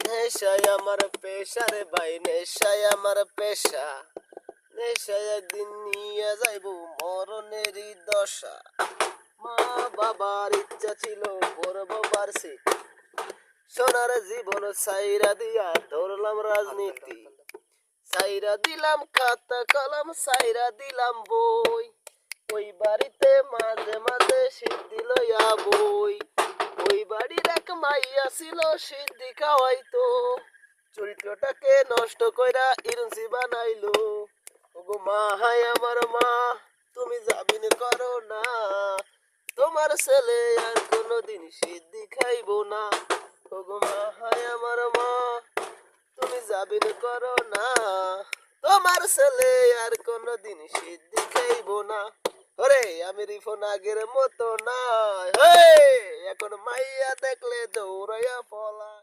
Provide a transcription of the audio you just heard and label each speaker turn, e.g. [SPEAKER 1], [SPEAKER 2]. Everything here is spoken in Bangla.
[SPEAKER 1] নেশায় আমার পেশা রে ভাই, নেশায় আমার পেশা। নেশায় একদিন নিয়ে যাইব মরণেরই দশা। মা বাবার ইচ্ছা ছিল পড়ব ভার্সিটি, সোনার জীবন সাইরা দিয়া ধরলাম রাজনীতি। সাইরা দিলাম খাতা কলম, সাইরা দিলাম বই। ওই বাড়িতে মাঝে মাঝে সিদ্ধি লইয়া বই। ওই বাড়ির এক মাইয়া ছিল সিদ্ধি খাওয়াইতো, চরিত্রটাকে নষ্ট কইরা ইরুন্সি বানাইলো। ওগো মা, হাই আমার মা, তুমি জামিন করো না, তোমার ছেলে আর কোনোদিন সিদ্ধি খাইবো না। ওগো মা, হাই আমার মা, তুমি জামিন করো না, তোমার ছেলে আর কোনোদিন সিদ্ধি খাইবো না। ওরে আমি রিফন আগের মতো নাই, এখন মাইয়া দেখলে দৌড়াইয়া পলায়।